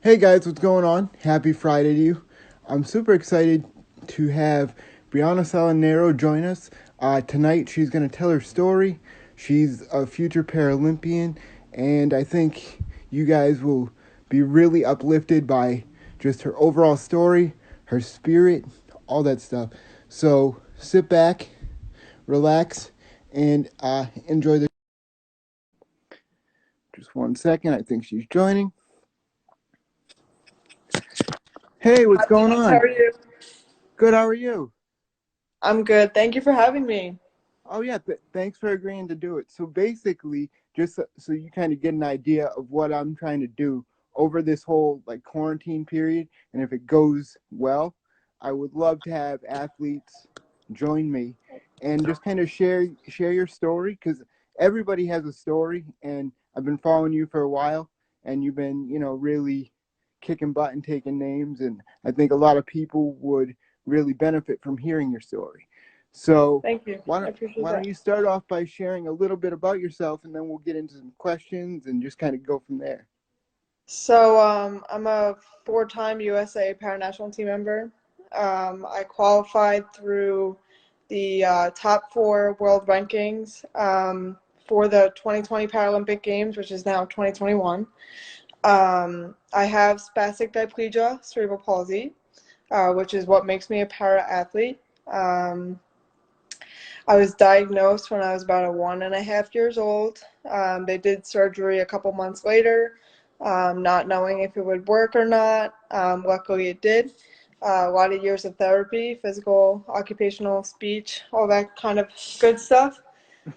Hey guys, what's going on? Happy Friday to you. I'm super excited to have Brianna Salinaro join us. Tonight she's going to tell her story. She's a future Paralympian, and I think you guys will be really uplifted by just her overall story, her spirit, all that stuff. So sit back, relax, and enjoy the. Just 1 second, I think she's joining. Hey, what's Hi, going Alex. How on? are you? Good, how are you? I'm good. Thank you for having me. Oh yeah, thanks for agreeing to do it. So basically, just so you kind of get an idea of what I'm trying to do over this whole like quarantine period, and if it goes well, I would love to have athletes join me and just kind of share your story because everybody has a story, and I've been following you for a while, and you've been really kicking butt and taking names, and I think a lot of people would really benefit from hearing your story. So Thank you. why I don't appreciate why don't that. you start off by sharing a little bit about yourself, and then we'll get into some questions and just kind of go from there. I'm a four-time USA Paranational team member. I qualified through the top four world rankings for the 2020 Paralympic Games, which is now 2021. I have spastic diplegia, cerebral palsy, which is what makes me a para athlete. I was diagnosed when I was about 1.5 years old. They did surgery a couple months later, not knowing if it would work or not. Luckily, it did. A lot of years of therapy, physical, occupational, speech, all that kind of good stuff.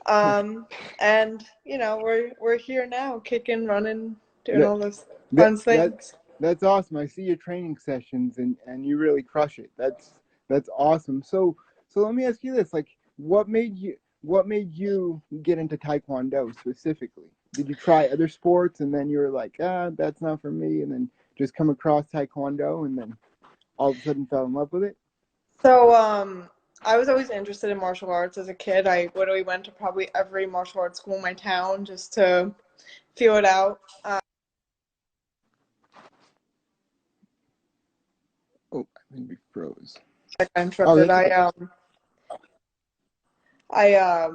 Um, and we're here now, kicking, running, doing That all those that fun that things. that's awesome. I see your training sessions, and you really crush it. That's awesome. So let me ask you this: like, what made you get into Taekwondo specifically? Did you try other sports and then you were like, that's not for me, and then just come across Taekwondo and then all of a sudden fell in love with it? So, I was always interested in martial arts as a kid. I literally went to probably every martial arts school in my town just to feel it out. Oh, I think we froze. I got Oh, interrupted. that's I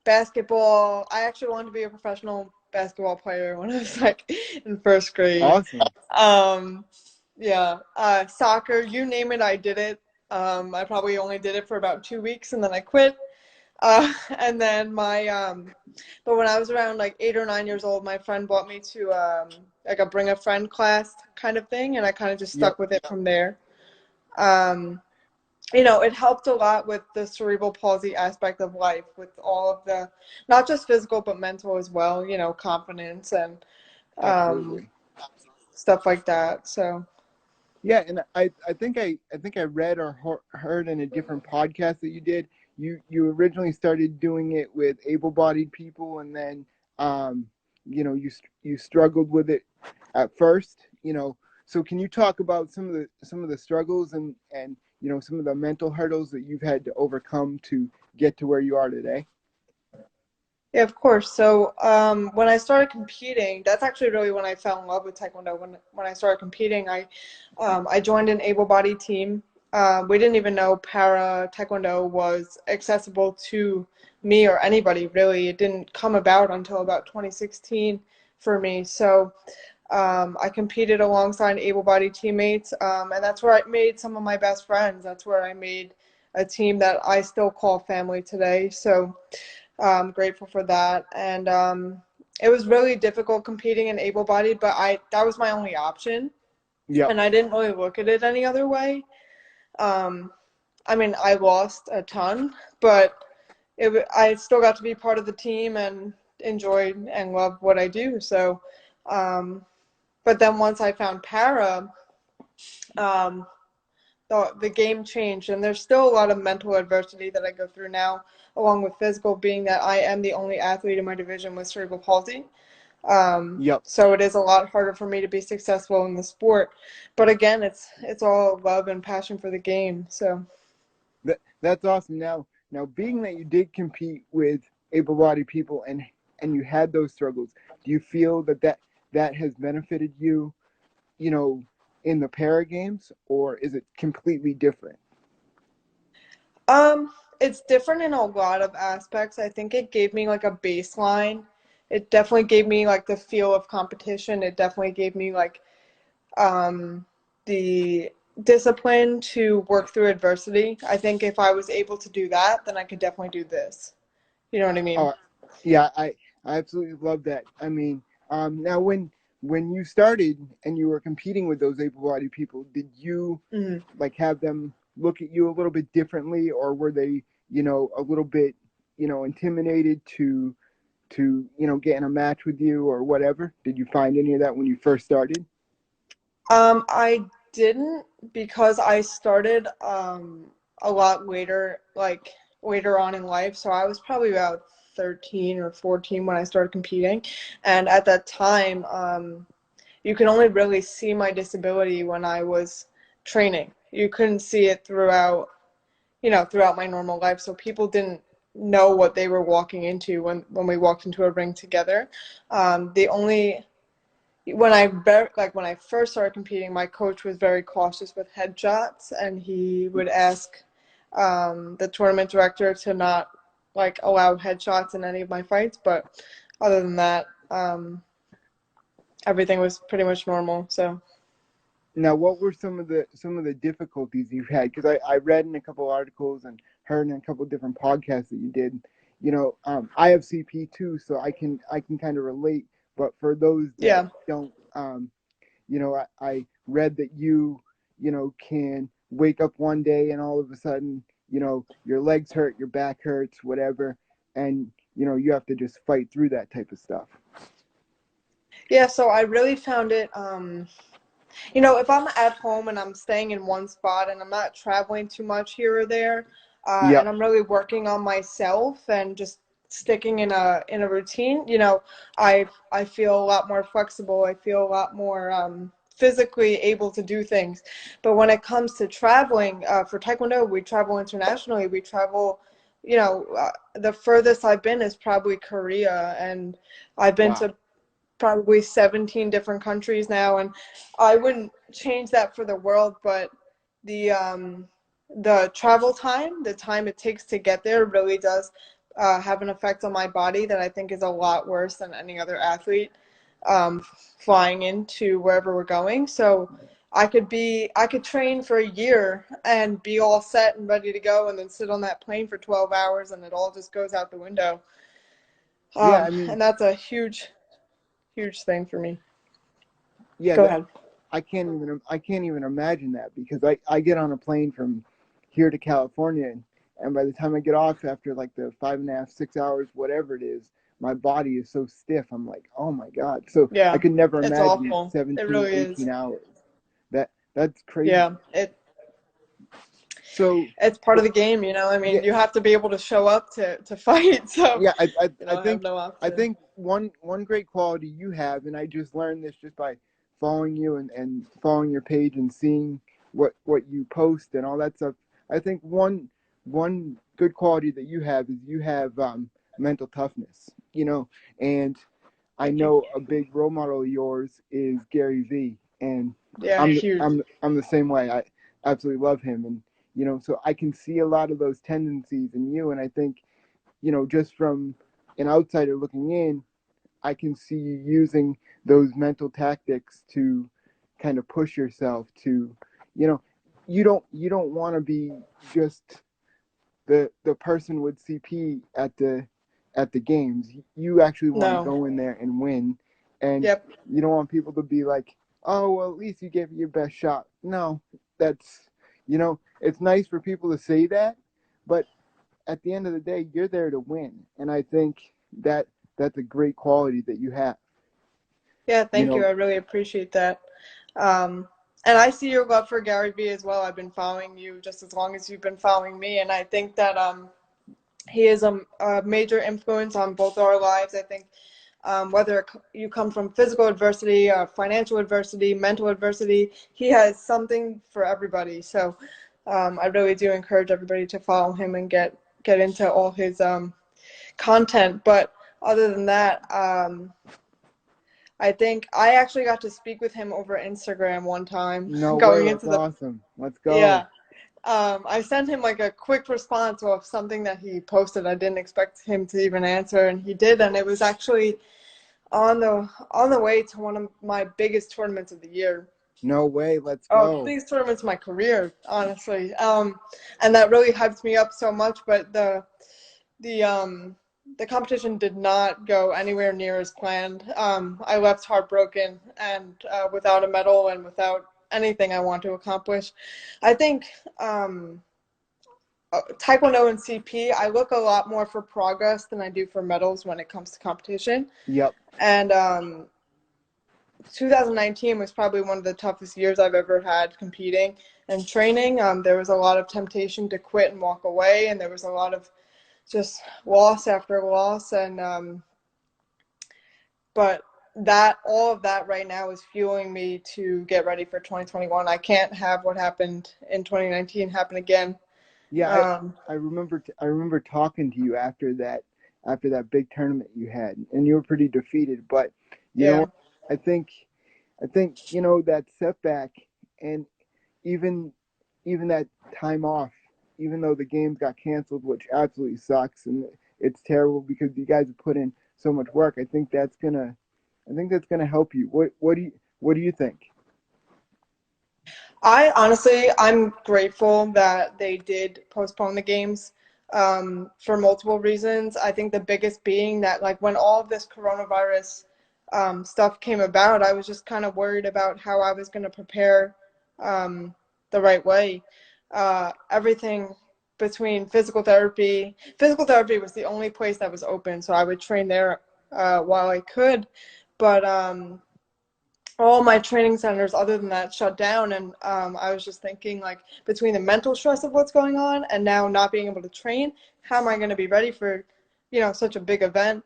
basketball. I actually wanted to be a professional basketball player when I was like in first grade. awesome. Um, yeah, soccer. You name it, I did it. I probably only did it for about 2 weeks and then I quit. And then but when I was around like 8 or 9 years old, my friend brought me to like a bring a friend class kind of thing, and I kind of just Yep. stuck with it from there. Um, it helped a lot with the cerebral palsy aspect of life, with all of the, not just physical, but mental as well, confidence and um, Absolutely. stuff like that. So, Yeah, and I think I read or heard in a different podcast that you did. You originally started doing it with able-bodied people, and then um, you struggled with it at first. So can you talk about some of the struggles and some of the mental hurdles that you've had to overcome to get to where you are today? yeah, of course. So, when I started competing, that's actually really when I fell in love with Taekwondo. When I started competing, I joined an able-bodied team. We didn't even know para Taekwondo was accessible to me or anybody really. It didn't come about until about 2016 for me. So, I competed alongside able-bodied teammates, and that's where I made some of my best friends. That's where I made a team that I still call family today. So I'm grateful for that. And it was really difficult competing in able-bodied, but I that was my only option, Yep. and I didn't really look at it any other way. Um, I mean, I lost a ton, but I still got to be part of the team and enjoyed and love what I do. So, um, but then once I found para, um, the game changed, and there's still a lot of mental adversity that I go through now, along with physical, being that I am the only athlete in my division with cerebral palsy. Yep. So it is a lot harder for me to be successful in the sport. But again, it's all love and passion for the game. So That's awesome. Now, being that you did compete with able-bodied people and you had those struggles, do you feel that has benefited you you know, in the para games, or is it completely different? Um, it's different in a lot of aspects. I think it gave me like a baseline. It definitely gave me like the feel of competition. It definitely gave me like um, the discipline to work through adversity. I think if I was able to do that, then I could definitely do this. You know what I mean? Oh, yeah, I absolutely love that. I mean, now when you started and you were competing with those able-bodied people, did you Mhm. like have them look at you a little bit differently, or were they, a little bit, intimidated to get in a match with you or whatever? Did you find any of that when you first started? I didn't because I started a lot later, like later on in life. So I was probably about 13 or 14 when I started competing. And at that time, you can only really see my disability when I was training. You couldn't see it throughout, throughout my normal life. So people didn't know what they were walking into when we walked into a ring together. The only when I first started competing, my coach was very cautious with headshots, and he would ask the tournament director to not like allow headshots in any of my fights. But other than that, everything was pretty much normal. So Now, what were some of the difficulties you've had? Because I read in a couple articles and heard in a couple different podcasts that you did. I have CP too, so I can kind of relate. But for those that yeah. don't, I read that can wake up one day and all of a sudden, your legs hurt, your back hurts, whatever, and you have to just fight through that type of stuff. Yeah, so I really found it if I'm at home and I'm staying in one spot and I'm not traveling too much here or there, and Yep. I'm really working on myself and just sticking in a routine, I feel a lot more flexible. I feel a lot more physically able to do things. But when it comes to traveling for Taekwondo, we travel internationally. We travel, the furthest I've been is probably Korea, and I've been Wow. to probably 17 different countries now, and I wouldn't change that for the world, but the travel time, the time it takes to get there really does have an effect on my body that I think is a lot worse than any other athlete flying into wherever we're going. So I could train for a year and be all set and ready to go, and then sit on that plane for 12 hours and it all just goes out the window. Yeah, I mean, And that's a huge thing for me. yeah, Go that ahead. I can't even imagine that because I get on a plane from here to California, and by the time I get off after like the 5.5, 6 hours, whatever it is, my body is so stiff. I'm like, oh my God. So I Yeah, could never it's imagine awful. It 17, really is. 18 hours. That's crazy. Yeah, So, it's part of but the game, you know. I yeah, mean, you have to be able to show up to fight, so yeah, I I have think no I option. think one great quality you have, and I just learned this just by following you and following your page and seeing what you post and all that stuff. I think one good quality that you have is you have mental toughness, and I Thank you. know a big role model of yours is Gary V, and Yeah, I'm huge. I'm the same way. I absolutely love him, and so I can see a lot of those tendencies in you, and I think just from an outsider looking in, I can see you using those mental tactics to kind of push yourself to, you know, you don't want to be just the person with CP at the games. You actually want to No. go in there and win, and Yep. you don't want people to be like, oh well, at least you gave it your best shot. No, that's it's nice for people to say that, but at the end of the day, you're there to win, and I think that that's a great quality that you have. Yeah, You thank you. know, I really appreciate that. Um, and I see your love for Gary Vee as well. I've been following you just as long as you've been following me, and I think that he is a major influence on both our lives. I think whether you come from physical adversity, financial adversity, mental adversity, he has something for everybody. So I really do encourage everybody to follow him and get into all his content. But other than that, I think I actually got to speak with him over Instagram one time No way, going that's into the, awesome. Let's go. yeah. I sent him like a quick response of something that he posted. I didn't expect him to even answer, and he did, and it was actually on the way to one of my biggest tournaments of the year. No way, let's Oh, go. biggest tournaments of my career, honestly. And that really hyped me up so much, but the um the competition did not go anywhere near as planned. I left heartbroken and without a medal and without anything I want to accomplish. I think Taekwondo and CP, I look a lot more for progress than I do for medals when it comes to competition. Yep. And 2019 was probably one of the toughest years I've ever had competing and training. There was a lot of temptation to quit and walk away, and there was a lot of just loss after loss. And but that all of that right now is fueling me to get ready for 2021. I can't have what happened in 2019 happen again. Yeah, Um, I remember talking to you after that big tournament you had, and you were pretty defeated. But you know yeah. what? I think I think you know that setback, and even even that time off, even though the games got canceled, which absolutely sucks, and it's terrible because you guys have put in so much work. I think that's gonna help you. What do you think? I honestly, I'm grateful that they did postpone the games for multiple reasons. I think the biggest being that, like, when all of this coronavirus stuff came about, I was just kind of worried about how I was going to prepare um, the right way. Everything between physical therapy was the only place that was open, so I would train there while I could. But all my training centers other than that shut down, and I was just thinking, like, between the mental stress of what's going on and now not being able to train, how am I going to be ready for such a big event?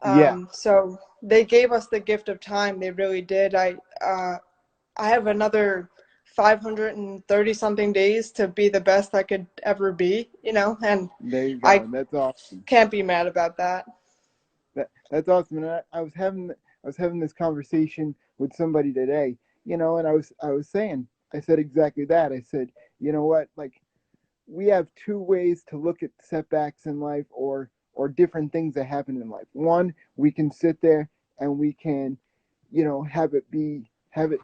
Yeah, So they gave us the gift of time. They really did. I have another 530 something days to be the best I could ever be, and there you I go. That's awesome. can't be mad about that. That's awesome. And I was having this conversation with somebody today, and I was saying I said exactly that. I said, you know what, like we have two ways to look at setbacks in life or different things that happen in life. One, we can sit there and we can, have it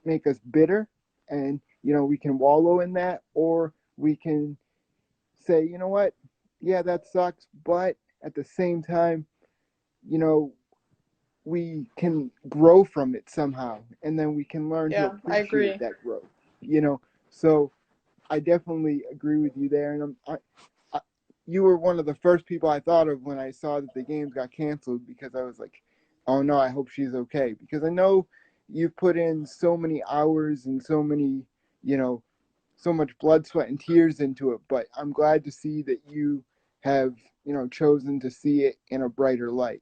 make us bitter, and we can wallow in that, or we can say, you know what, yeah, that sucks, but at the same time, you know, we can grow from it somehow, and then we can learn to Yeah, I appreciate agree. that growth. You know, so I definitely agree with you there, and I, you were one of the first people I thought of when I saw that the games got canceled, because I was like, oh no, I hope she's okay, because I know you've put in so many hours and so many, you know, so much blood, sweat, and tears into it. But I'm glad to see that you have, chosen to see it in a brighter light.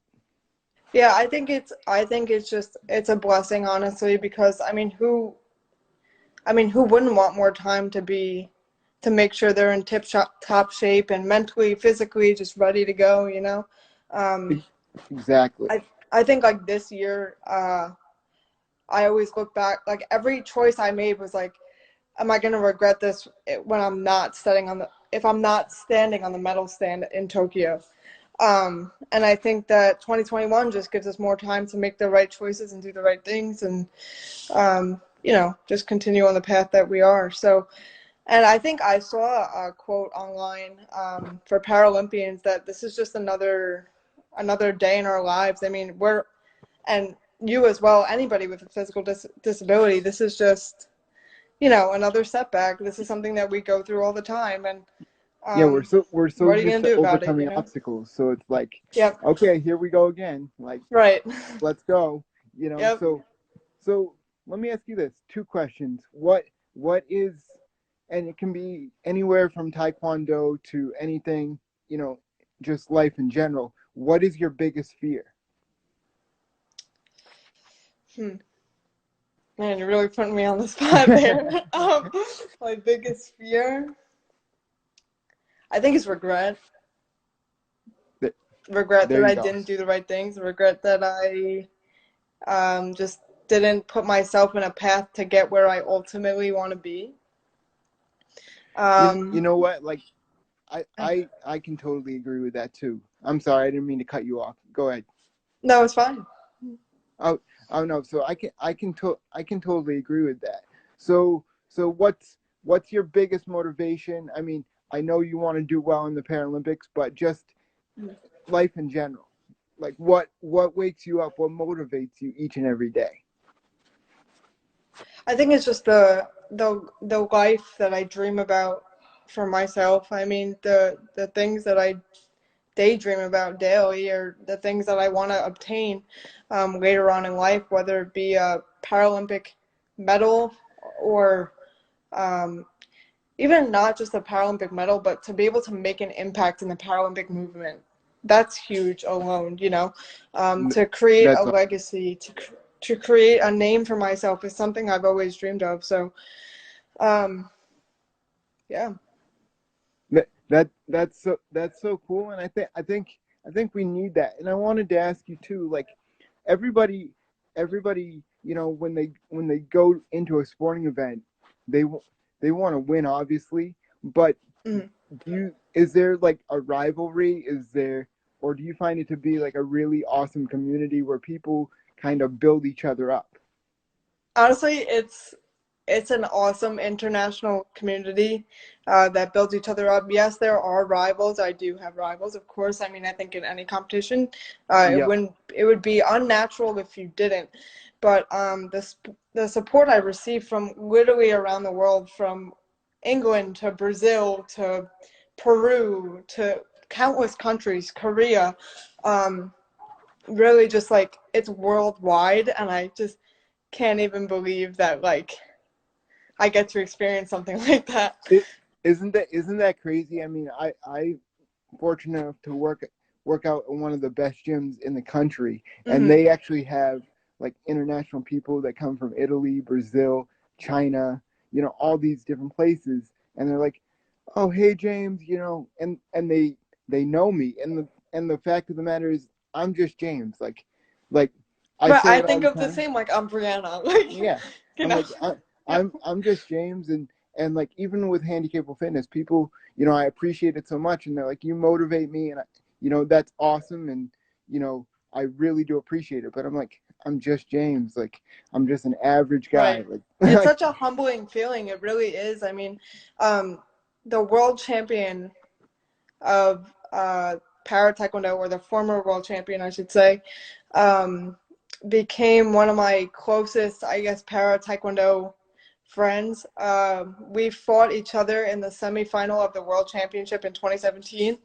Yeah, I think it's just it's a blessing, honestly, because I mean, who wouldn't want more time to make sure they're in top shape and mentally, physically just ready to go? Um, Exactly. I think, like, this year, I always look back, like, every choice I made was like, am I going to regret this when I'm not standing on the if I'm not standing on the medal stand in Tokyo? And I think that 2021 just gives us more time to make the right choices and do the right things, and just continue on the path that we are. So, and I think I saw a quote online for Paralympians that this is just another day in our lives. I mean, and you as well, anybody with a physical disability, this is just another setback. This is something that we go through all the time, and Yeah, um, we're so what are you used gonna to do about it? overcoming obstacles, so it's like, Yep. okay, here we go again. Like, Right. let's go. Yep. So let me ask you this: two questions. What is, and it can be anywhere from Taekwondo to anything, you know, just life in general. What is your biggest fear? Hmm. Man, you're really putting me on the spot there. My biggest fear, I think, is regret. Regret that There you I go. didn't do the right things. Regret that I just didn't put myself in a path to get where I ultimately want to be. You know what? Like, I can totally agree with that too. I'm sorry, I didn't mean to cut you off. Go ahead. No, it's fine. Oh, oh no. So I can totally agree with that. So what's your biggest motivation? I mean, I know you want to do well in the Paralympics, but just life in general. Like what wakes you up? What motivates you each and every day? I think it's just the life that I dream about for myself. I mean, the things that I daydream about daily are the things that I want to obtain later on in life, whether it be a Paralympic medal or um, even not just a Paralympic medal, but to be able to make an impact in the Paralympic movement. That's huge alone, you know. To create a That's legacy, to create a name for myself is something I've always dreamed of. So, um, yeah. that's so cool, and I think we need that. And I wanted to ask you too, like everybody everybody when they go into a sporting event, they they want to win, obviously, but Mhm. do you is there like a rivalry? Is there, or do you find it to be like a really awesome community where people kind of build each other up? Honestly, it's an awesome international community that builds each other up. Yes, there are rivals. I do have rivals, of course. I mean, I think in any competition, Yep. it would be unnatural if you didn't. But the support I receive from literally around the world, from England to Brazil to Peru to countless countries, Korea, um, really just like it's worldwide, and I just can't even believe that like I get to experience something like that. It isn't that crazy? I mean, I fortunate enough to work out in one of the best gyms in the country, and Hmm. they actually have like international people that come from Italy, Brazil, China, all these different places, and they're like, "Oh, hey James," and they know me, and the fact of the matter is, I'm just James. Like I But say I it all think the of the time. same, like I'm Brianna, like Yeah, you I'm know, like yeah, I'm just James, and like even with handicapable fitness, people, I appreciate it so much, and they're like, you motivate me, and that's awesome, and I really do appreciate it. But I'm like, I'm just James, like I'm just an average guy, right. like It's like such a humbling feeling. It really is. I mean, um, the world champion of para taekwondo, or the former world champion, I should say, um, became one of my closest, I guess, para taekwondo friends. We fought each other in the semifinal of the world championship in 2017,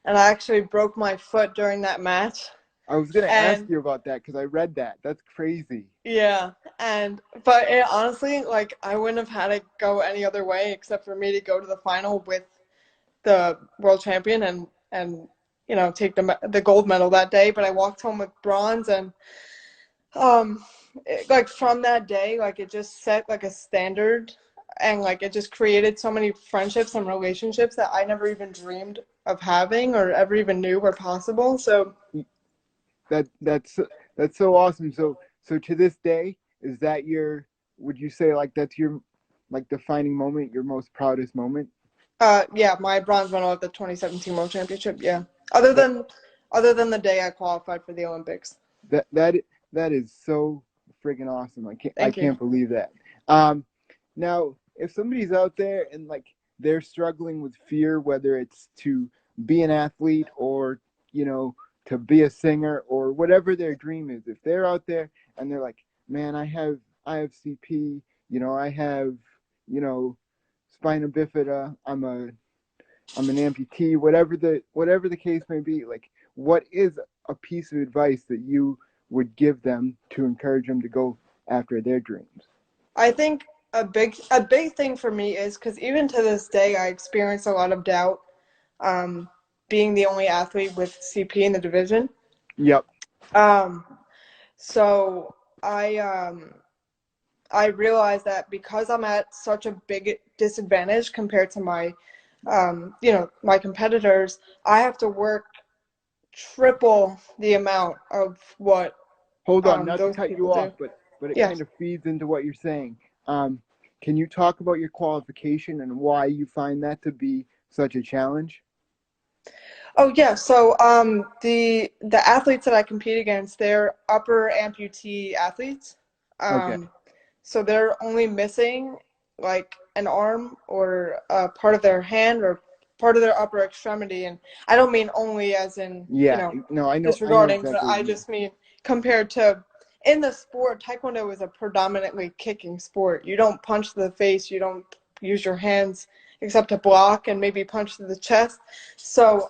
and I actually broke my foot during that match. I was gonna ask And you about that because I read that. That's crazy. yeah, but it honestly, like, I wouldn't have had it go any other way except for me to go to the final with the world champion and take the gold medal that day. But I walked home with bronze, and like from that day, like it just set like a standard, and like it just created so many friendships and relationships that I never even dreamed of having or ever even knew were possible. So That that's so awesome. So to this day, is that your? Would you say like that's your like defining moment, your most proudest moment? yeah, my bronze medal at the 2017 World Championship. Yeah, other That than other than the day I qualified for the Olympics. that that that is so friggin' awesome. I Thank you. can't believe that. Um, Now if somebody's out there and like they're struggling with fear, whether it's to be an athlete or to be a singer or whatever their dream is, if they're out there and they're like, man, I have CP, I have you know spina bifida, I'm an amputee, whatever the case may be. Like, what is a piece of advice that you would give them to encourage them to go after their dreams? I think a big thing for me is because even to this day I experience a lot of doubt, um, being the only athlete with CP in the division. Yep. Um, so I realize that because I'm at such a big disadvantage compared to my competitors, I have to work triple the amount of what Hold on, not to those cut people you off, do. but it Yeah. kind of feeds into what you're saying. Can you talk about your qualification and why you find that to be such a challenge? Oh yeah, so the athletes that I compete against, they're upper amputee athletes. Okay. Um, so they're only missing like an arm or part of their hand or part of their upper extremity, and I don't mean only as in, Yeah. No, I know disregarding, but exactly what I you mean. just mean compared to in the sport, Taekwondo is a predominantly kicking sport. You don't punch to the face, you don't use your hands except to block and maybe punch to the chest. So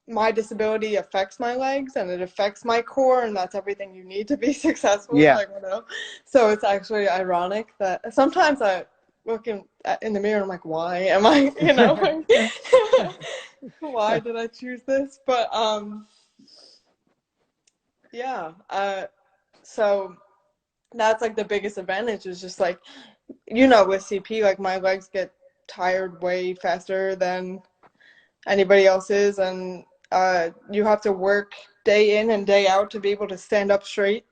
my disability affects my legs and it affects my core, and that's everything you need to be successful in Yeah. Taekwondo. So it's actually ironic that sometimes I look in the mirror and I'm like, why am I, why did I choose this? But yeah, so that's like the biggest advantage is just like, with CP, like my legs get tired way faster than anybody else's, and you have to work day in and day out to be able to stand up straight,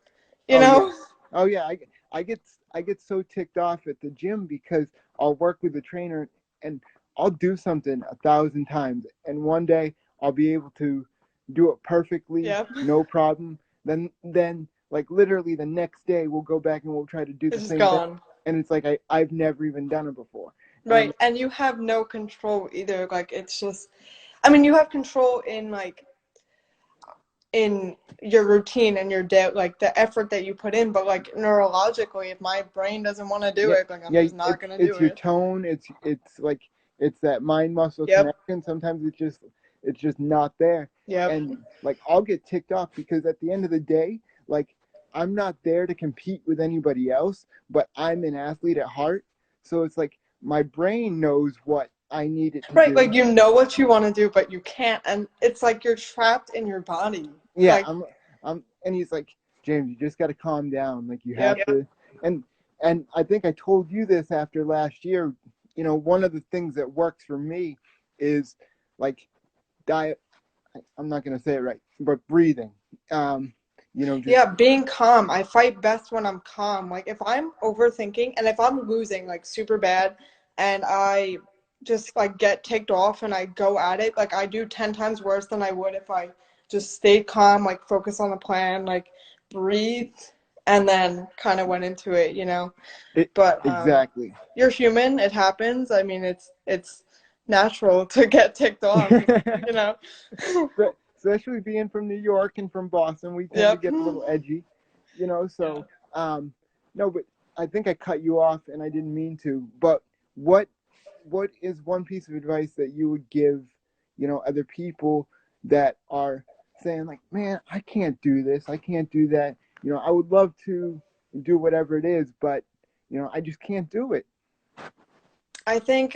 you Oh yeah. know? Oh yeah. I get I get so ticked off at the gym because I'll work with a trainer and I'll do something 1,000 times, and one day I'll be able to do it perfectly, Yep. no problem. Then like literally the next day we'll go back and we'll try to do the It's just same thing, gone. and it's like I've never even done it before. And Right. And you have no control either. Like, it's just, I mean, you have control in like in your routine and your day, like the effort that you put in, but like neurologically, if my brain doesn't want to do yeah, it, like I'm yeah, just not gonna do it's your it. tone, it's like it's that mind muscle Yep. connection. Sometimes it's just not there. Yep. And like I'll get ticked off because at the end of the day, like I'm not there to compete with anybody else, but I'm an athlete at heart. So it's like my brain knows what I need it to Right, do. like you know what you want to do, but you can't, and it's like you're trapped in your body. Yeah, Like, and he's like, James, you just got to calm down. Like you have yep. to, and and I think I told you this after last year. One of the things that works for me is like diet. I'm not gonna say it right, but breathing. Just Yeah, being calm. I fight best when I'm calm. Like if I'm overthinking and if I'm losing like super bad and I just like get ticked off and I go at it, like I do 10 times worse than I would if I just stayed calm, like focus on the plan, like breathe and then kind of went into it. it But exactly. you're human, it happens. I mean, it's natural to get ticked off, you know. But especially being from New York and from Boston, we tend to Yep. get a little edgy, Yeah. So, no, but I think I cut you off, and I didn't mean to. But what what is one piece of advice that you would give, other people that are saying like, man, I can't do this, I can't do that. I would love to do whatever it is, but I just can't do it. I think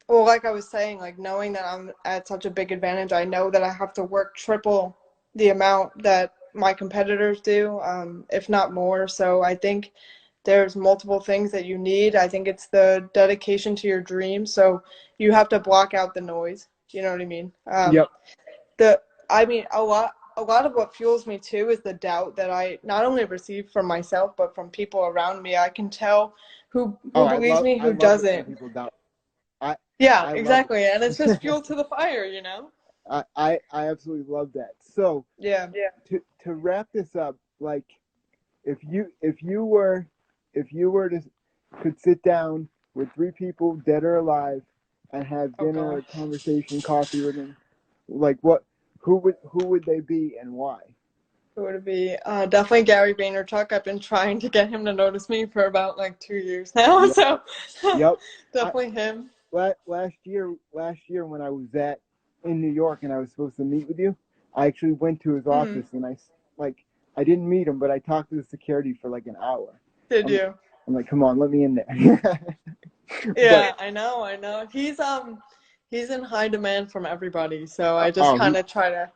well, like I was saying, like knowing that I'm at such a big advantage, I know that I have to work triple the amount that my competitors do, if not more. So I think there's multiple things that you need. I think it's the dedication to your dream. So you have to block out the noise. You know what I mean? Yep. The I mean a lot of what fuels me too is the doubt that I not only receive from myself but from people around me. I can tell Oh, who believes me, I who love it when doesn't. people doubt. I Yeah, I love exactly. And it's just it. fuel to the fire. I absolutely love that. So Yeah. to wrap this up, like if you were to could sit down with three people, dead or alive, and have Oh dinner God. or conversation, coffee with them, like who would they be and why? Who would it be? Definitely Gary Vaynerchuk. I've been trying to get him to notice me for about like 2 years now. Yep. So Yep. I, definitely him. last year when I was in New York and I was supposed to meet with you, I actually went to his Hmm. office and like I didn't meet him, but I talked to the security for like an hour. Did I'm you? I'm like, come on, let me in there. But Yeah, I know. He's in high demand from everybody. So I just oh, kind of try to,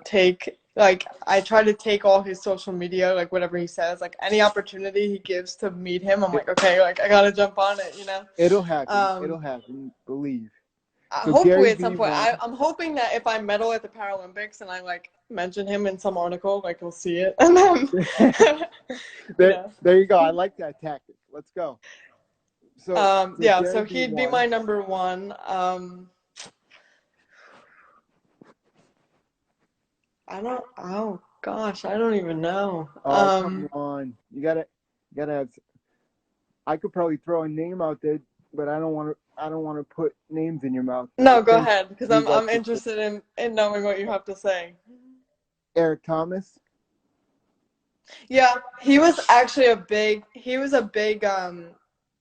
take like I try to take all his social media, like whatever he says, like any opportunity he gives to meet him, I'm it, like, okay, like I gotta jump on it. it'll happen. Um, It'll happen. Believe. Gary hopefully at some V point. won. I'm hoping that if I medal at the Paralympics and I like mention him in some article, like he'll see it, and then you know. There you go. I like that tactic. Let's go. So Yeah, Gary so V he'd be won. my number one. I don't. Oh gosh, I don't even know. Oh, come on. You gotta have. I could probably throw a name out there, but I don't want to put names in your mouth. No, go Since ahead, because you'd like I'm to, interested in knowing what you have to say. Eric Thomas. Yeah, he was actually a big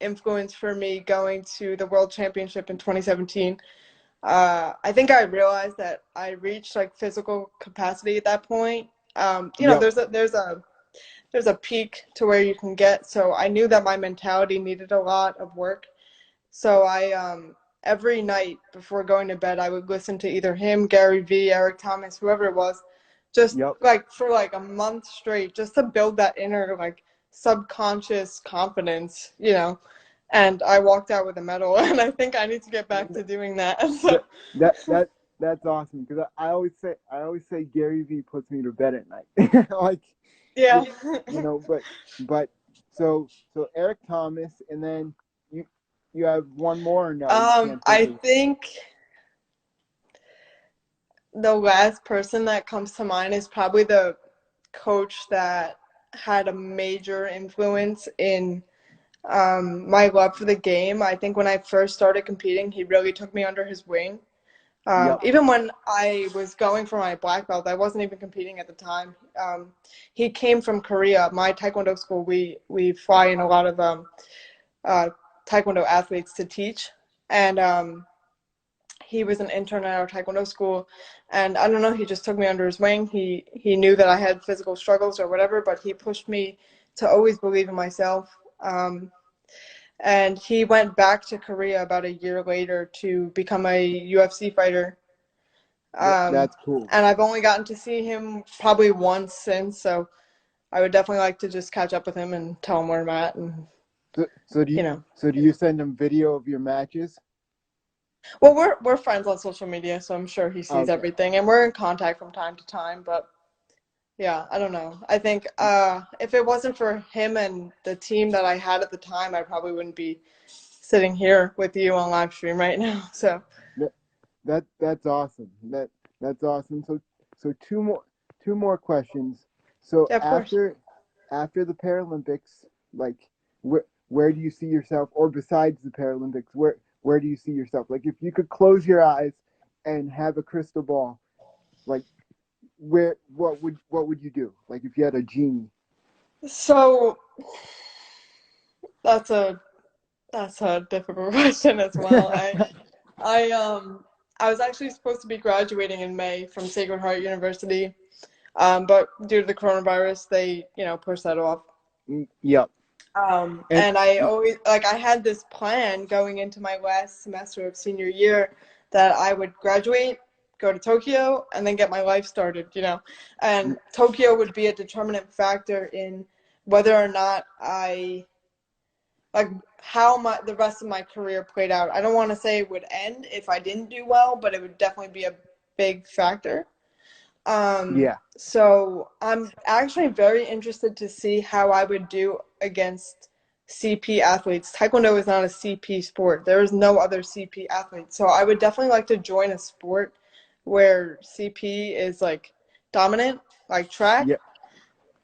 influence for me going to the World Championship in 2017. I think I realized that I reached like physical capacity at that point. Yep. There's a peak to where you can get. So I knew that my mentality needed a lot of work. So I every night before going to bed, I would listen to either him, Gary V, Eric Thomas, whoever it was, just Yep. like for like a month straight, just to build that inner like subconscious confidence, you know. And I walked out with a medal, and I think I need to get back to doing that. So, That that that that's awesome because I always say Gary V puts me to bed at night. Like yeah. you know, but so Eric Thomas, and then you you have one more. Or no, you can't think I of. think the last person that comes to mind is probably the coach that had a major influence in my love for the game. I think when I first started competing, he really took me under his wing. Yep. Even when I was going for my black belt, I wasn't even competing at the time. He came from Korea. My Taekwondo school, we fly in a lot of uh, Taekwondo athletes to teach, and he was an intern at our Taekwondo school, and I don't know, he just took me under his wing. He knew that I had physical struggles or whatever, but he pushed me to always believe in myself. And he went back to Korea about a year later to become a UFC fighter. Um, That's cool. and I've only gotten to see him probably once since, so I would definitely like to just catch up with him and tell him where I'm at, and So you know. do you send him video of your matches? Well, we're friends on social media, so I'm sure he sees Okay. everything, and we're in contact from time to time. But yeah, I don't know. I think if it wasn't for him and the team that I had at the time, I probably wouldn't be sitting here with you on live stream right now. So That, that's awesome. That's awesome. So two more questions. So yeah, of course. after the Paralympics, like where do you see yourself, or besides the Paralympics, where do you see yourself? Like if you could close your eyes and have a crystal ball, like where what would you do? Like if you had a genie. So that's a that's a difficult question as well. I I was actually supposed to be graduating in May from Sacred Heart University, but due to the coronavirus, they pushed that off. Yep. And And I always like I had this plan going into my last semester of senior year that I would graduate, go to Tokyo, and then get my life started, you know. And Tokyo would be a determinant factor in whether or not I like how the rest of my career played out. I don't want to say it would end if I didn't do well, but it would definitely be a big factor. yeah. So I'm actually very interested to see how I would do against CP athletes. Taekwondo is not a CP sport. There is no other CP athlete. So I would definitely like to join a sport where CP is like dominant, like track, Yeah.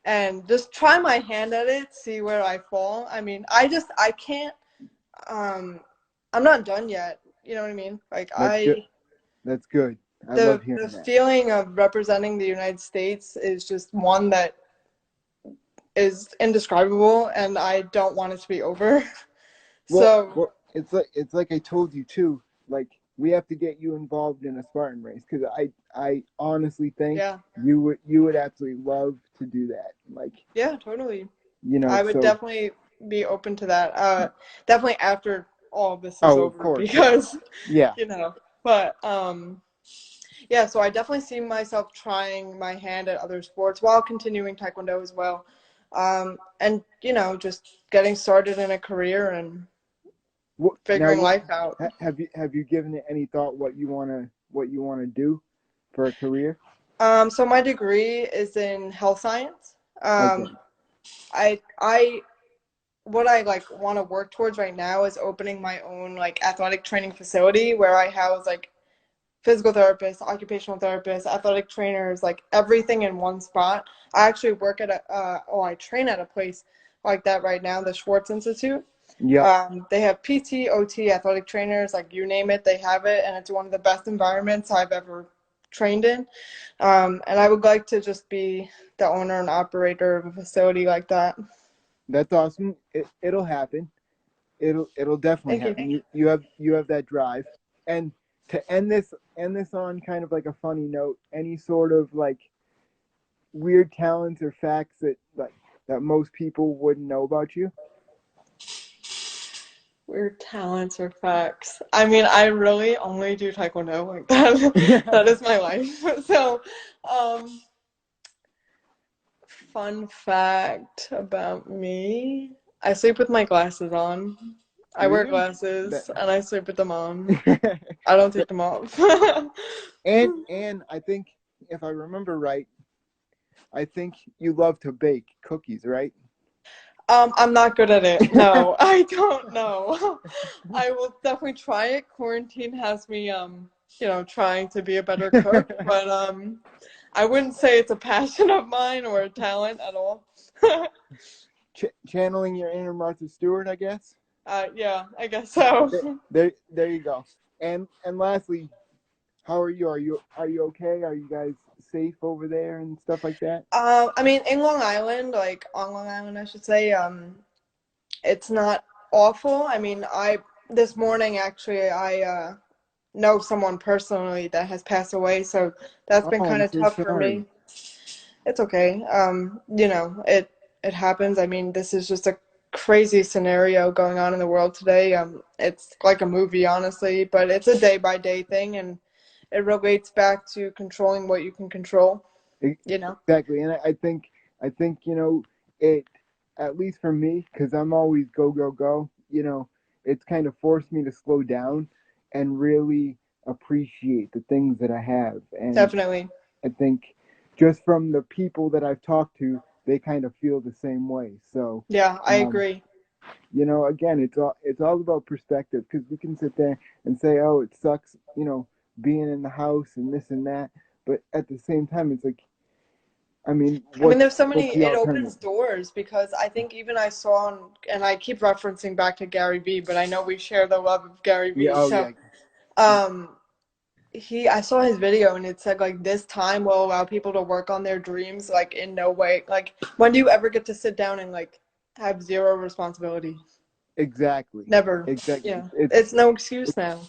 and just try my hand at it, see where I fall. I mean, I can't um I'm not done yet. You know what I mean? Like That's good. That's good. I love the hearing that. feeling of representing the United States is just one that is indescribable, and I don't want it to be over. So Well, it's like I told you too. Like we have to get you involved in a Spartan race because I honestly think yeah, you would absolutely love to do that. Like yeah, totally. you know, I would so definitely be open to that. Definitely after all of this is oh, of over, course, yeah, because yeah, you know. But yeah, so I definitely see myself trying my hand at other sports while continuing Taekwondo as well. And just getting started in a career and Now, figuring life out. have you given it any thought what you wanna do for a career? So my degree is in health science. Okay. I what I like want to work towards right now is opening my own like athletic training facility where I house like physical therapists, occupational therapists, athletic trainers, like everything in one spot. I actually work at I train at a place like that right now, the Schwartz Institute. Yep. They have PT, OT, athletic trainers, like you name it, they have it, and it's one of the best environments I've ever trained in. And I would like to just be the owner and operator of a facility like that. That's awesome. It'll happen. It'll definitely Thank you. happen. You have that drive. And to end this on kind of like a funny note, any sort of like weird talents or facts that most people wouldn't know about you? Weird talents or facts. I mean, I really only do Taekwondo like that. That is my life. So, um, fun fact about me. I sleep with my glasses on. I wear Really? That glasses and I sleep with them on. I don't take them off. and I think if I remember right, I think you love to bake cookies, right? I'm not good at it. No, I don't know. I will definitely try it. Quarantine has me, trying to be a better cook, but I wouldn't say it's a passion of mine or a talent at all. Channeling your inner Martha Stewart, I guess. Yeah, I guess so. There you go. And lastly, how are you? Are you okay? Are you guys safe over there and stuff like that? I mean, in Long Island, like on Long Island, I should say, it's not awful. I mean, I this morning actually, I know someone personally that has passed away, so that's Oh, been kind I'm of so tough for sorry. me. It's okay. It happens. I mean, this is just a crazy scenario going on in the world today. It's like a movie, honestly, but it's a day by day thing, and it relates back to controlling what you can control, E- you know? Exactly, and I think it at least for me because I'm always go go go. It's kind of forced me to slow down and really appreciate the things that I have, and Definitely. I think just from the people that I've talked to, they kind of feel the same way. So, Yeah, I um, agree. again, it's all about perspective because we can sit there and say, oh, it sucks, being in the house and this and that, but at the same time, it's like, I mean, I mean, there's so what's many, the it alternative? opens doors because I think even I saw, and I keep referencing back to Gary Vee, but I know we share the love of Gary Yeah, Vee. oh So, yeah, um, I saw his video and it said like this time will allow people to work on their dreams like in no way. Like, when do you ever get to sit down and like have zero responsibility? exactly, Never. exactly. Yeah. It's no excuse now.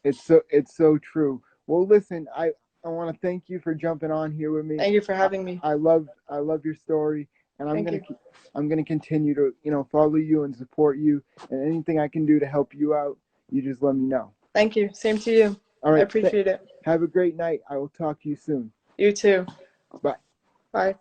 It's so true. Well, listen, I want to thank you for jumping on here with me. Thank you for having me. I love your story, and Thank you. I'm gonna continue to follow you and support you, and anything I can do to help you out, you just let me know. Thank you. Same to you. All I right, appreciate it. have a great night. I will talk to you soon. You too. Bye. Bye.